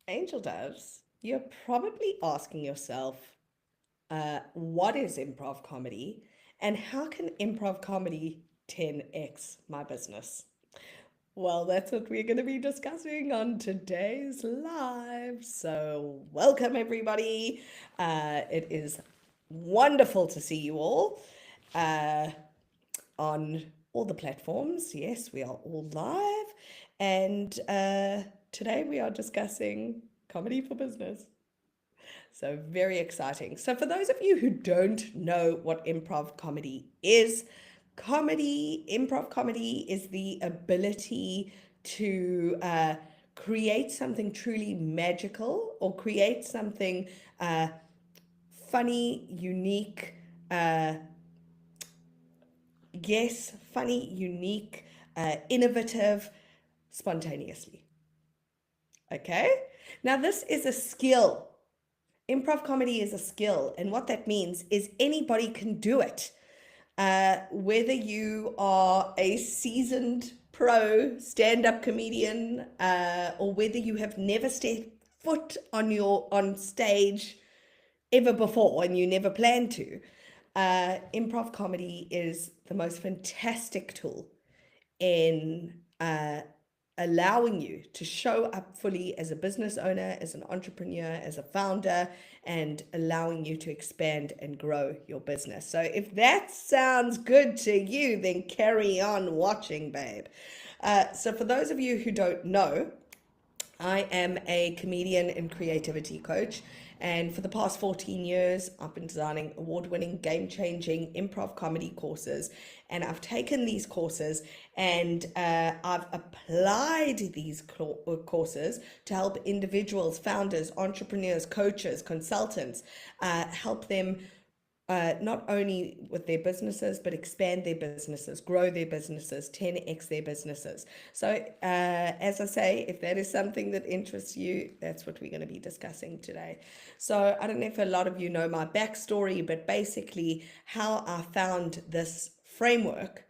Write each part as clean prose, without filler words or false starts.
Angel Doves, you're probably asking yourself, what is improv comedy and how can improv comedy 10x my business? Well, that's what we're going to be discussing on today's live. So, welcome everybody. It is wonderful to see you all uh, on all the platforms. Yes, we are all live. And today we are discussing comedy for business. So, very exciting. So, for those of you who don't know what improv comedy is, improv comedy is the ability to create something truly magical or create something uh, funny, unique, uh, funny, unique, innovative, spontaneously. Okay? Now, this is a skill. Improv comedy is a skill, and what that means is anybody can do it. Whether you are a seasoned pro stand-up comedian, or whether you have never stepped foot on stage ever before and you never plan to, improv comedy is the most fantastic tool in allowing you to show up fully as a business owner, as an entrepreneur, as a founder, and allowing you to expand and grow your business. So, if that sounds good to you, then carry on watching, babe. So, for those of you who don't know, I am a comedian and creativity coach. And for the past 14 years, I've been designing award winning, game changing improv comedy courses. And I've taken these courses and I've applied these courses to help individuals, founders, entrepreneurs, coaches, consultants, help them not only with their businesses, but expand their businesses, grow their businesses, 10x their businesses. So, as I say, if that is something that interests you, that's what we're going to be discussing today. So, I don't know if a lot of you know my backstory, but basically, how I found this framework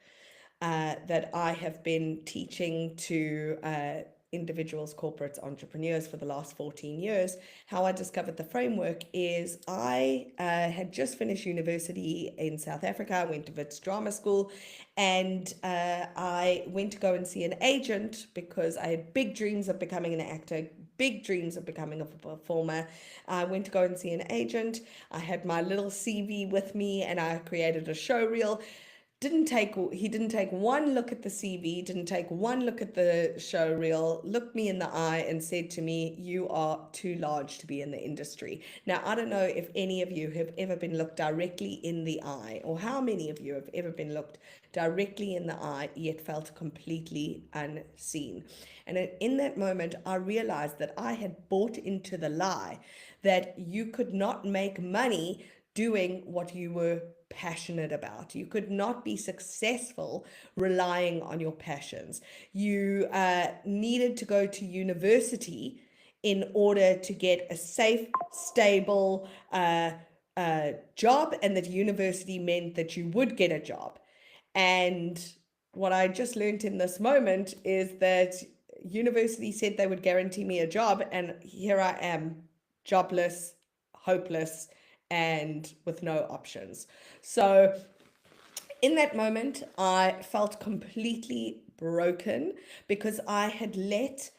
that I have been teaching to individuals, corporates, entrepreneurs for the last 14 years. How I discovered the framework is I had just finished university in South Africa. I went to Wits Drama School and I went to go and see an agent because I had big dreams of becoming an actor, big dreams of becoming a performer. I went to go and see an agent. I had my little CV with me and I created a show reel. He didn't take one look at the CV, didn't take one look at the show reel, looked me in the eye and said to me, "You are too large to be in the industry." Now, I don't know if any of you have ever been looked directly in the eye, or how many of you have ever been looked directly in the eye yet felt completely unseen. And in that moment, I realized that I had bought into the lie that you could not make money doing what you were passionate about. You could not be successful relying on your passions. You needed to go to university in order to get a safe, stable job, and that university meant that you would get a job. And what I just learned in this moment is that university said they would guarantee me a job, and here I am, jobless, hopeless, and with no options. So in that moment, I felt completely broken because I had let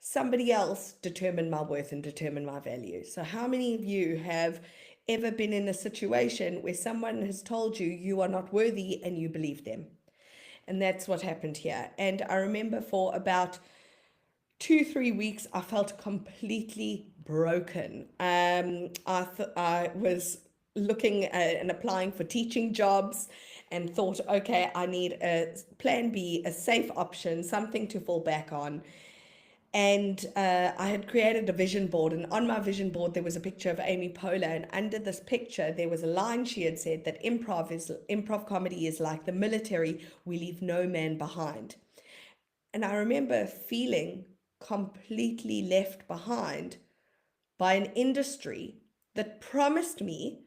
somebody else determine my worth and determine my value. So, how many of you have ever been in a situation where someone has told you you are not worthy and you believe them? And that's what happened here. And I remember for about 2 3 weeks I felt completely broken. I was looking at and applying for teaching jobs and thought, okay, I need a plan B, a safe option, something to fall back on. And I had created a vision board, and on my vision board there was a picture of Amy Poehler, and under this picture there was a line she had said that improv comedy is like the military, we leave no man behind. And I remember feeling completely left behind by an industry that promised me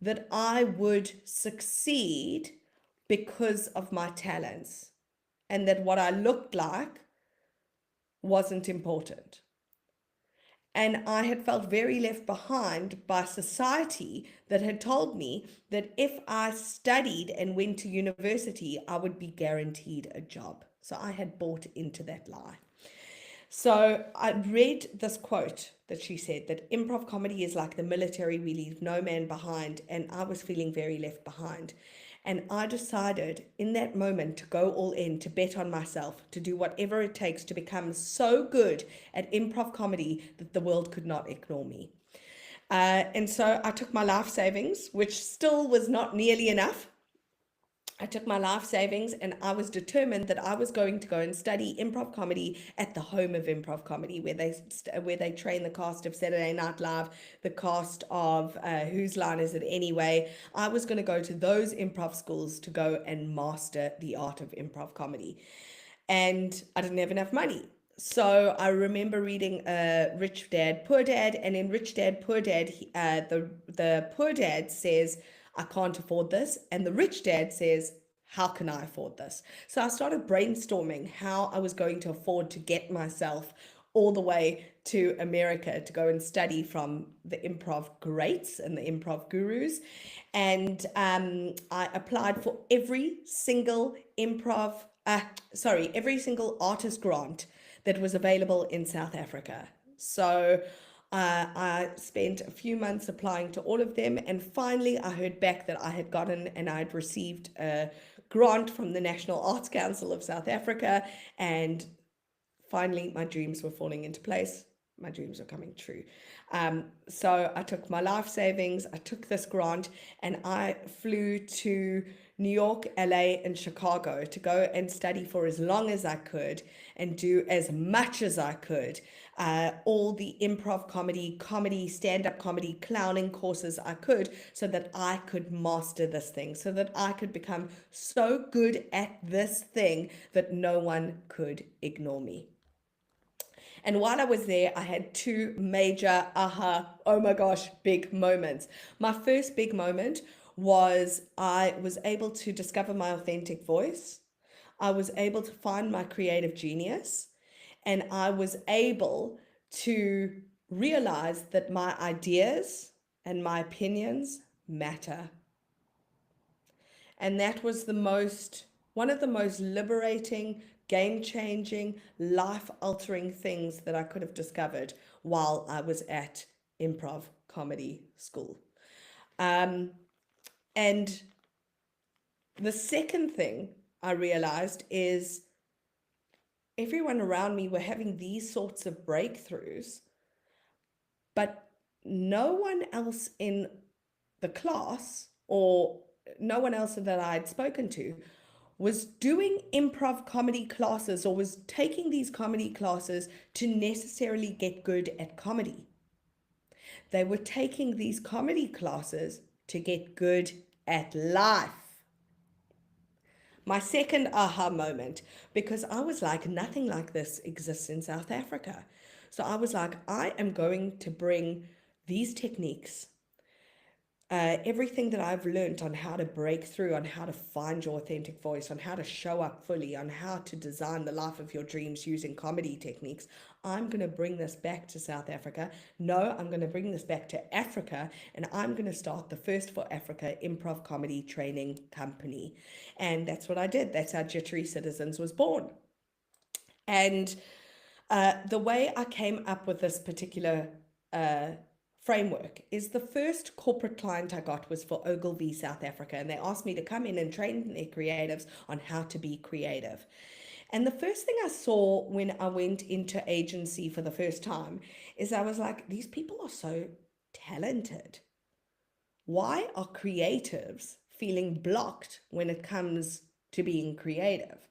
that I would succeed because of my talents and that what I looked like wasn't important. And I had felt very left behind by society that had told me that if I studied and went to university, I would be guaranteed a job. So I had bought into that lie. So I read this quote that she said that improv comedy is like the military, we leave no man behind. And I was feeling very left behind. And I decided in that moment to go all in, to bet on myself, to do whatever it takes to become so good at improv comedy that the world could not ignore me. And so I took my life savings, which still was not nearly enough. I took my life savings and I was determined that I was going to go and study improv comedy at the home of improv comedy, where they train the cast of Saturday Night Live, the cast of Whose Line Is It Anyway. I was going to go to those improv schools to go and master the art of improv comedy. And I didn't have enough money. So I remember reading Rich Dad, Poor Dad, and in Rich Dad, Poor Dad, the poor dad says, I can't afford this. And the rich dad says, how can I afford this? So I started brainstorming how I was going to afford to get myself all the way to America to go and study from the improv greats and the improv gurus. And I applied for every single every single artist grant that was available in South Africa. So I spent a few months applying to all of them, and finally I heard back that I had gotten and I had received a grant from the National Arts Council of South Africa, and finally my dreams were falling into place. My dreams were coming true. So I took my life savings, I took this grant, and I flew to New York, LA, and Chicago to go and study for as long as I could and do as much as I could. All the improv comedy, stand-up comedy, clowning courses I could, so that I could master this thing, so that I could become so good at this thing that no one could ignore me. And while I was there, I had two major oh my gosh, big moments. My first big moment was I was able to discover my authentic voice. I was able to find my creative genius, and I was able to realize that my ideas and my opinions matter. And that was one of the most liberating, game-changing, life-altering things that I could have discovered while I was at improv comedy school. And the second thing I realized is everyone around me were having these sorts of breakthroughs, but no one else in the class, or no one else that I had spoken to, was doing improv comedy classes or was taking these comedy classes to necessarily get good at comedy. They were taking these comedy classes to get good at life. My second aha moment, because I was like, nothing like this exists in South Africa. So I was like, I am going to bring these techniques, everything that I've learned on how to break through, on how to find your authentic voice, on how to show up fully, on how to design the life of your dreams using comedy techniques. I'm going to bring this back to South Africa. No, I'm going to bring this back to Africa, and I'm going to start the First for Africa improv comedy training company. And that's what I did. That's how Jittery Citizens was born. And the way I came up with this particular framework is the first corporate client I got was for Ogilvy South Africa, and they asked me to come in and train their creatives on how to be creative. And the first thing I saw when I went into agency for the first time is I was like, these people are so talented. Why are creatives feeling blocked when it comes to being creative?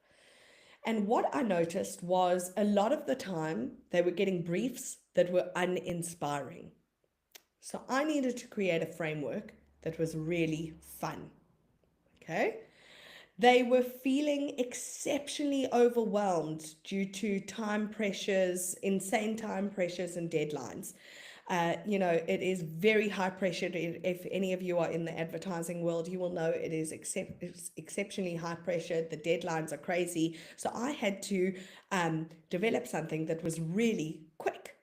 And what I noticed was a lot of the time they were getting briefs that were uninspiring. So I needed to create a framework that was really fun. Okay? They were feeling exceptionally overwhelmed due to time pressures, insane time pressures, and deadlines. It is very high pressure. If any of you are in the advertising world, you will know it is exceptionally high pressure. The deadlines are crazy. So I had to develop something that was really quick.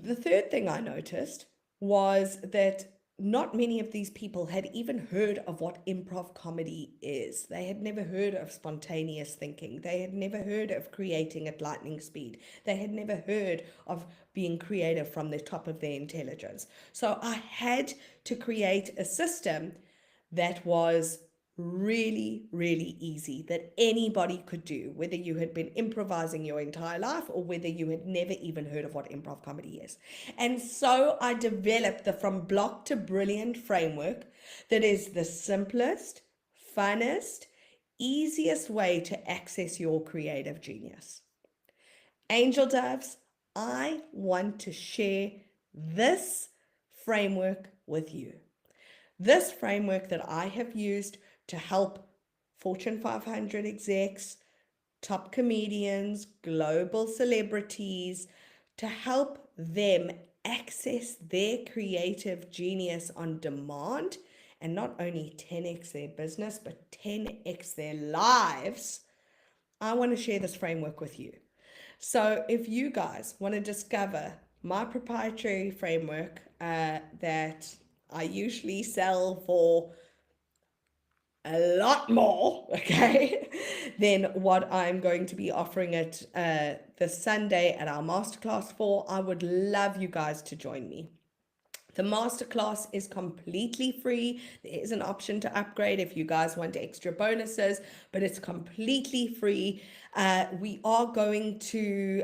The third thing I noticed was that not many of these people had even heard of what improv comedy is. They had never heard of spontaneous thinking. They had never heard of creating at lightning speed. They had never heard of being creative from the top of their intelligence. So I had to create a system that was really, really easy, that anybody could do, whether you had been improvising your entire life or whether you had never even heard of what improv comedy is. And so I developed the From Block to Brilliant framework that is the simplest, funnest, easiest way to access your creative genius. Angel Doves, I want to share this framework with you. This framework that I have used to help Fortune 500 execs, top comedians, global celebrities, to help them access their creative genius on demand and not only 10x their business, but 10x their lives. I want to share this framework with you. So if you guys want to discover my proprietary framework that I usually sell for a lot more, okay, than what I'm going to be offering it this Sunday at our masterclass for, I would love you guys to join me. The masterclass is completely free. There is an option to upgrade if you guys want extra bonuses, but it's completely free. We are going to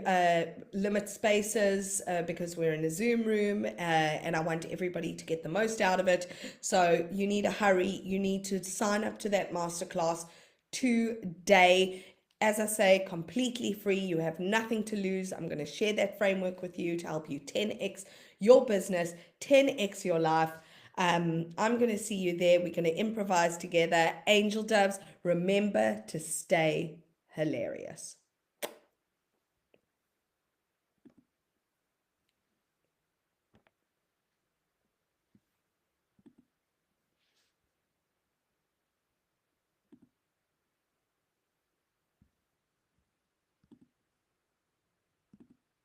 limit spaces because we're in a Zoom room and I want everybody to get the most out of it. So you need to hurry. You need to sign up to that masterclass today. As I say, completely free. You have nothing to lose. I'm going to share that framework with you to help you 10x your business, 10x your life. I'm going to see you there. We're going to improvise together. Angel Doves, remember to stay hilarious.